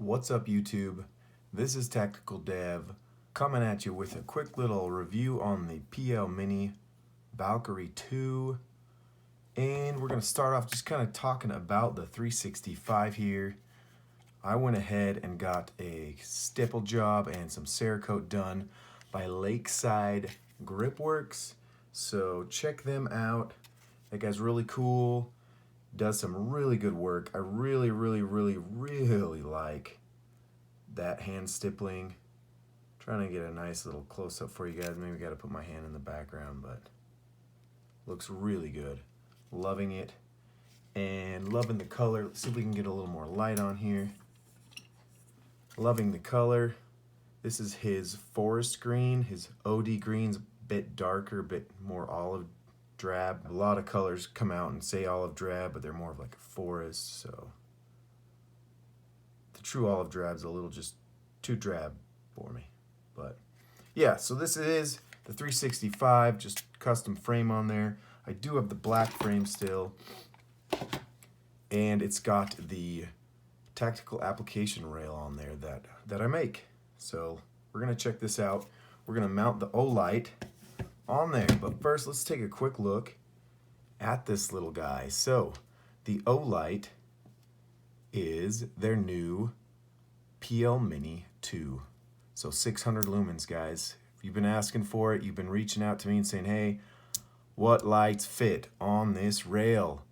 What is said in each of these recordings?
What's up, YouTube? This is Tactical Dev coming at you with a quick little review on the PL Mini Valkyrie 2. And we're going to start off just kind of talking about the 365 here. I went ahead and got a stipple job and some Cerakote done by Lakeside Gripworks. So check them out. That guy's really cool. Does some really good work. I really like that hand stippling. Trying to get a nice little close-up for you guys. Maybe got to put my hand in the background, but looks really good. Loving it and loving the color. Let's see if we can get a little more light on here. Loving the color. This is his forest green. His OD green's a bit darker, a bit more olive drab. A lot of colors come out and say olive drab, but they're more of like a forest, so the true olive drab's a little just too drab for me. But yeah, so this is the 365, just custom frame on there. I do have the black frame still, and it's got the tactical application rail on there that I make. So we're gonna check this out. We're gonna mount the Olight on there, but first let's take a quick look at this little guy. So the Olight is their new PL Mini 2. So 600 lumens, guys. If you've been asking for it, you've been reaching out to me and saying, hey, what lights fit on this rail?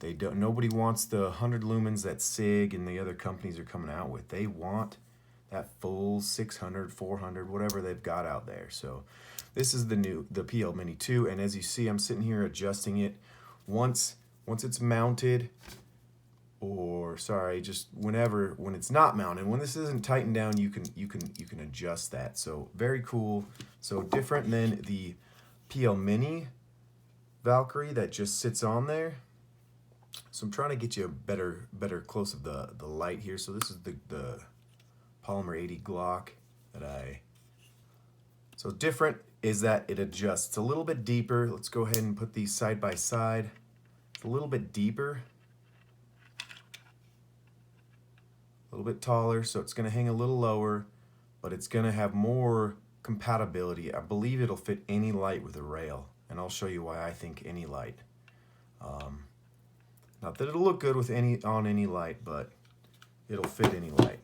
Nobody wants the 100 lumens that SIG and the other companies are coming out with. They want that full 600, 400, whatever they've got out there. So this is the PL Mini 2, and as you see, I'm sitting here adjusting it. Once it's mounted, or sorry, just when it's not mounted, when this isn't tightened down, you can adjust that. So very cool. So different than the PL Mini Valkyrie that just sits on there. So I'm trying to get you a better close of the light here. So this is the Polymer 80 Glock so different is that it adjusts. It's a little bit deeper. Let's go ahead and put these side by side. It's a little bit deeper, a little bit taller, so it's gonna hang a little lower, but it's gonna have more compatibility. I believe it'll fit any light with a rail, and I'll show you why I think any light. Not that it'll look good with on any light, but it'll fit any light.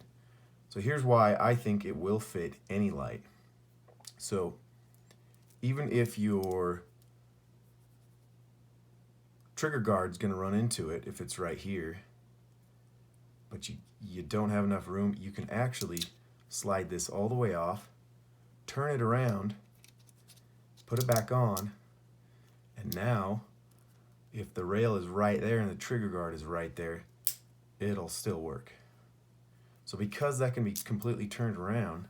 So here's why I think it will fit any light. So even if your trigger guard's gonna run into it, if it's right here, but you don't have enough room, you can actually slide this all the way off, turn it around, put it back on, and now if the rail is right there and the trigger guard is right there, it'll still work. So because that can be completely turned around,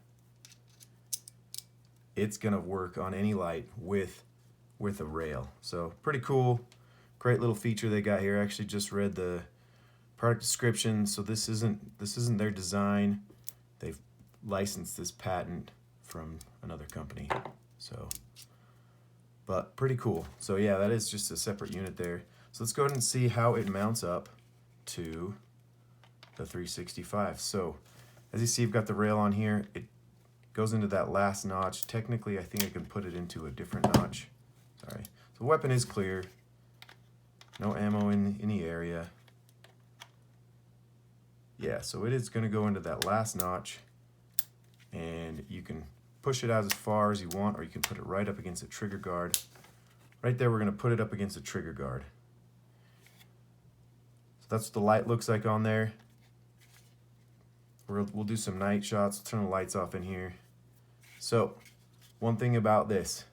it's gonna work on any light with a rail. So pretty cool, great little feature they got here. I actually just read the product description. So this isn't their design. They've licensed this patent from another company. So, but pretty cool. So yeah, that is just a separate unit there. So let's go ahead and see how it mounts up to the 365. So as you see, you've got the rail on here. It goes into that last notch. Technically, I think I can put it into a different notch. Sorry. So the weapon is clear. No ammo in the area. Yeah, so it is going to go into that last notch, and you can push it out as far as you want, or you can put it right up against the trigger guard. Right there, we're going to put it up against the trigger guard. So that's what the light looks like on there. We'll do some night shots. Turn the lights off in here. So one thing about this,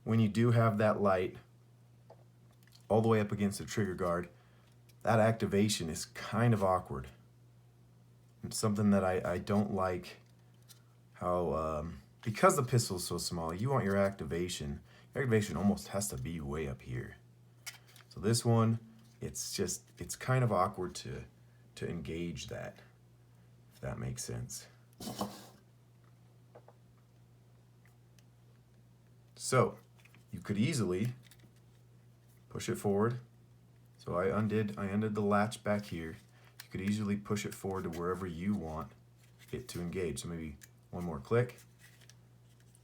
when you do have that light all the way up against the trigger guard, that activation is kind of awkward. It's something that I don't like how, because the pistol is so small, you want your activation almost has to be way up here. So this one, it's kind of awkward to engage that, if that makes sense. So you could easily push it forward. So I undid the latch back here. You could easily push it forward to wherever you want. it to engage. So maybe one more click,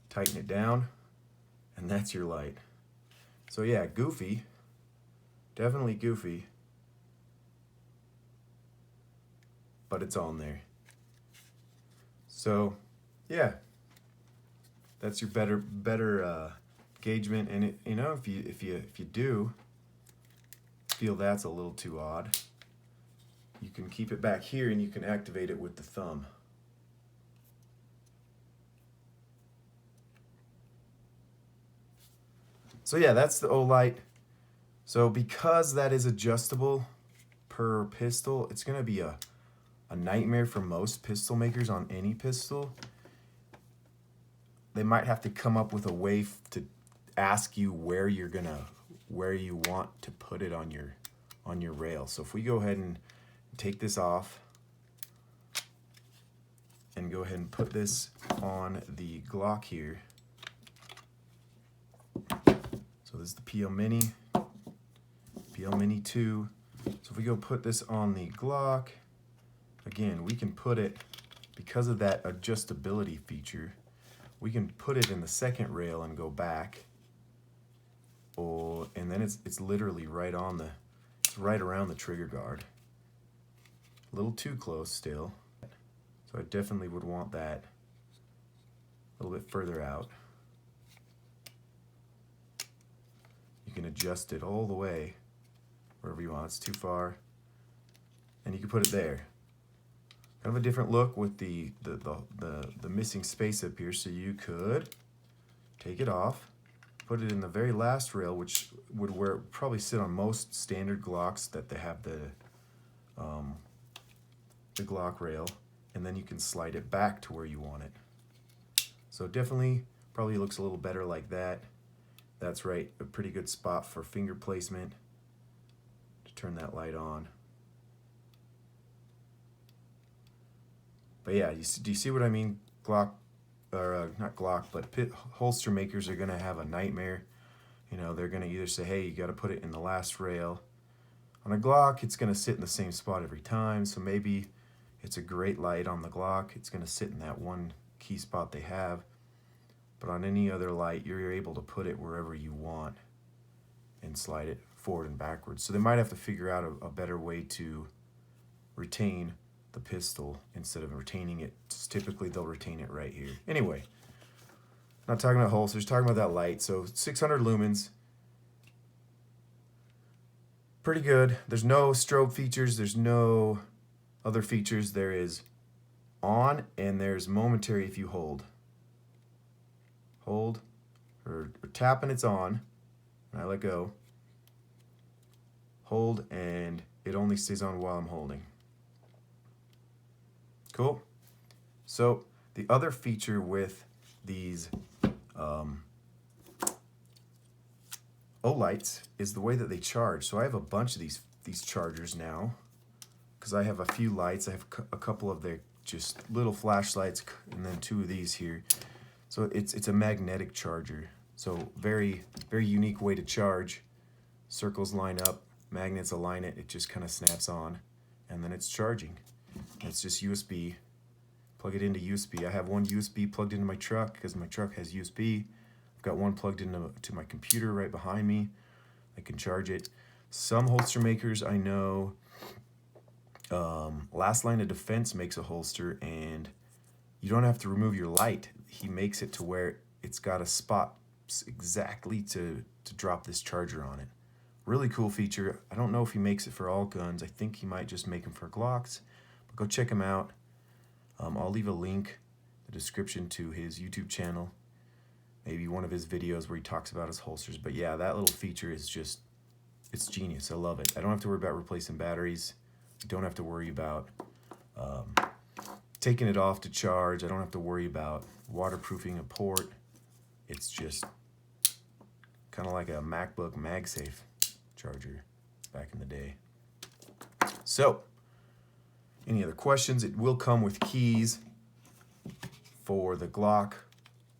tighten it down, and that's your light. So yeah, goofy, definitely goofy, but it's on there. So yeah, that's your better engagement. And it, you know, if you do feel that's a little too odd, you can keep it back here and you can activate it with the thumb. So yeah, that's the Olight. So because that is adjustable per pistol, it's gonna be a nightmare for most pistol makers on any pistol. They might have to come up with a way to ask you where you want to put it on your rail. So if we go ahead and take this off and go ahead and put this on the Glock here. So this is the PL Mini, PL Mini 2. So if we go put this on the Glock, again, we can put it, because of that adjustability feature, we can put it in the second rail and go back. And then it's literally right on it's right around the trigger guard. A little too close still. So I definitely would want that a little bit further out. You can adjust it all the way wherever you want. It's too far, and you can put it there. Kind of a different look with the missing space up here. So you could take it off, put it in the very last rail, which would probably sit on most standard Glocks that they have the Glock rail, and then you can slide it back to where you want it. So definitely probably looks a little better like that. That's right, a pretty good spot for finger placement to turn that light on. But yeah, do you see what I mean? Glock, or not Glock, but holster makers are gonna have a nightmare. You know, they're gonna either say, hey, you gotta put it in the last rail. On a Glock, it's gonna sit in the same spot every time, so maybe it's a great light on the Glock. It's gonna sit in that one key spot they have. But on any other light, you're able to put it wherever you want and slide it forward and backwards. So they might have to figure out a better way to retain the pistol instead of retaining it. Typically, they'll retain it right here. Anyway, not talking about holsters, talking about that light. So 600 lumens. Pretty good. There's no strobe features. There's no other features. There is on, and there's momentary if you hold. Hold, or tap and it's on, and I let go. Hold, and it only stays on while I'm holding. Cool. So the other feature with these Olights is the way that they charge. So I have a bunch of these chargers now, because I have a few lights. I have a couple of their just little flashlights, and then 2 of these here. So it's a magnetic charger. So very, very unique way to charge. Circles line up, magnets align it, it just kind of snaps on, and then it's charging. It's just USB. Plug it into USB. I have one USB plugged into my truck because my truck has USB. I've got one plugged into my computer right behind me. I can charge it. Some holster makers I know, Last Line of Defense makes a holster, and you don't have to remove your light. He makes it to where it's got a spot exactly to drop this charger on it. Really cool feature. I don't know if he makes it for all guns. I think he might just make them for Glocks. But go check him out. I'll leave a link in the description to his YouTube channel. Maybe one of his videos where he talks about his holsters. But yeah, that little feature is just, it's genius. I love it. I don't have to worry about replacing batteries. I don't have to worry about taking it off to charge. I don't have to worry about waterproofing a port. It's just kind of like a MacBook MagSafe charger back in the day. So, any other questions? It will come with keys for the Glock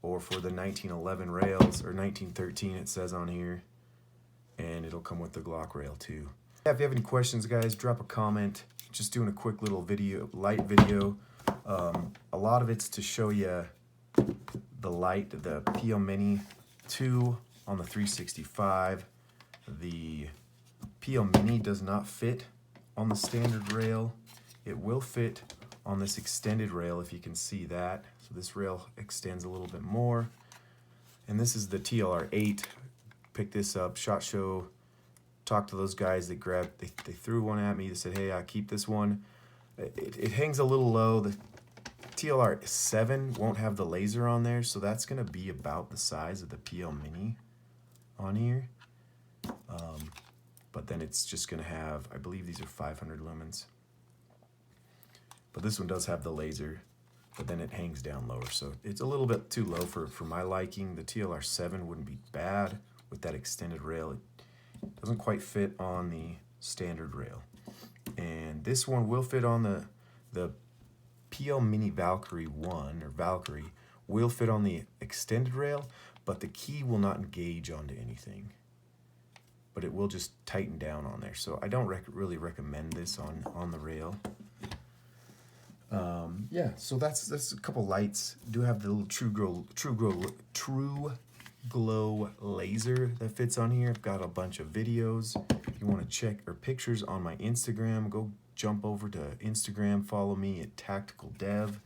or for the 1911 rails, or 1913 it says on here, and it'll come with the Glock rail too. If you have any questions, guys, drop a comment. Just doing a quick little video, light video. A lot of it's to show you the light, the PL Mini 2 on the 365. The PL Mini does not fit on the standard rail. It will fit on this extended rail, if you can see that. So this rail extends a little bit more. And this is the TLR8. Picked this up, SHOT Show, talked to those guys that grabbed, they threw one at me. They said, hey, I keep this one. It hangs a little low. The TLR7 won't have the laser on there, so that's gonna be about the size of the PL Mini on here. But then it's just gonna have, I believe these are 500 lumens. But this one does have the laser, but then it hangs down lower. So it's a little bit too low for my liking. The TLR7 wouldn't be bad with that extended rail. It doesn't quite fit on the standard rail. And this one will fit on the PL Mini Valkyrie 1, or Valkyrie, will fit on the extended rail, but the key will not engage onto anything. But it will just tighten down on there. So I don't really recommend this on the rail. Yeah, so that's a couple lights. Do have the little True Glow laser that fits on here. I've got a bunch of videos. If you want to check, or pictures on my Instagram, go jump over to Instagram, follow me at Tactical Dev.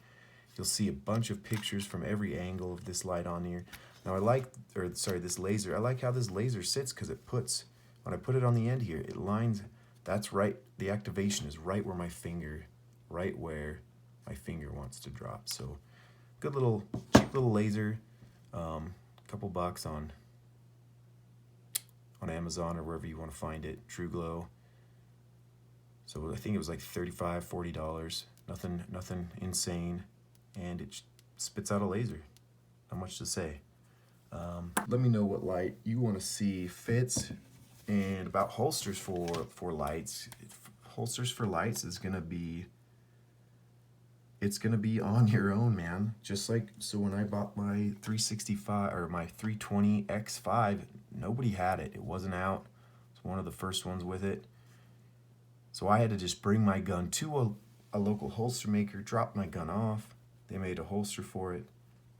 You'll see a bunch of pictures from every angle of this light on here. Now this laser. I like how this laser sits, because it puts, when I put it on the end here, it lines, that's right, the activation is right where my finger wants to drop. So good little, cheap little laser, couple bucks on Amazon or wherever you want to find it, True Glow. So I think it was like $35, $40, nothing insane, and it spits out a laser. Not much to say. Let me know what light you want to see fits, and about holsters for lights. Holsters for lights is gonna be, it's gonna be on your own, man. Just like, so when I bought my 365 or my 320 X5, nobody had it. It wasn't out. It's one of the first ones with it. So I had to just bring my gun to a local holster maker, drop my gun off. They made a holster for it,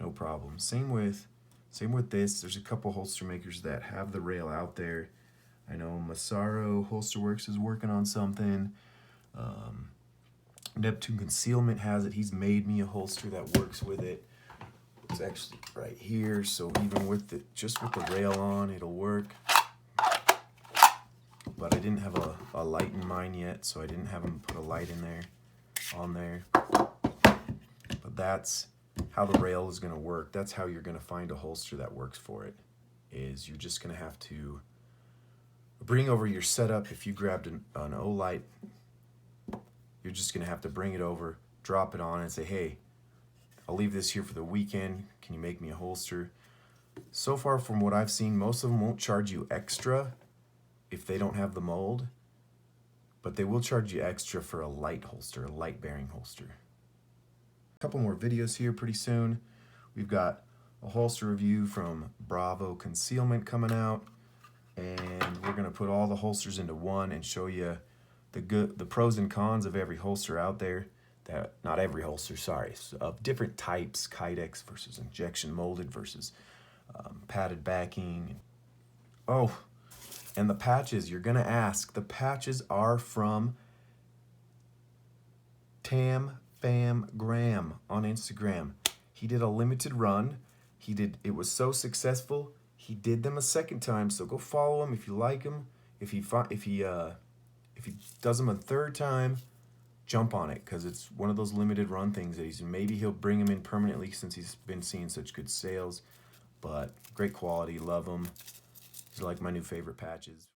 no problem. Same with this. There's a couple holster makers that have the rail out there. I know Massaro Holster Works is working on something. Neptune Concealment has it. He's made me a holster that works with it. It's actually right here, so even with just with the rail on, it'll work. But I didn't have a light in mine yet, so I didn't have them put a light in there, on there. But that's how the rail is gonna work. That's how you're gonna find a holster that works for it, is you're just gonna have to bring over your setup. If you grabbed an Olight, you're just gonna have to bring it over, drop it on, and say, hey, I'll leave this here for the weekend. Can you make me a holster? So far from what I've seen, most of them won't charge you extra if they don't have the mold, but they will charge you extra for a light holster, a light bearing holster. A couple more videos here pretty soon. We've got a holster review from Bravo Concealment coming out, and we're gonna put all the holsters into one and show you the pros and cons of every holster out there. Not every holster, sorry, of different types, Kydex versus injection molded versus padded backing. Oh, and the patches, you're gonna ask, the patches are from Tam Fam Graham on Instagram. He did a limited run. It was so successful, he did them a second time, so go follow him if you like him. If he does them a third time, jump on it, because it's one of those limited run things that maybe he'll bring him in permanently since he's been seeing such good sales. But great quality, love them. These are like my new favorite patches.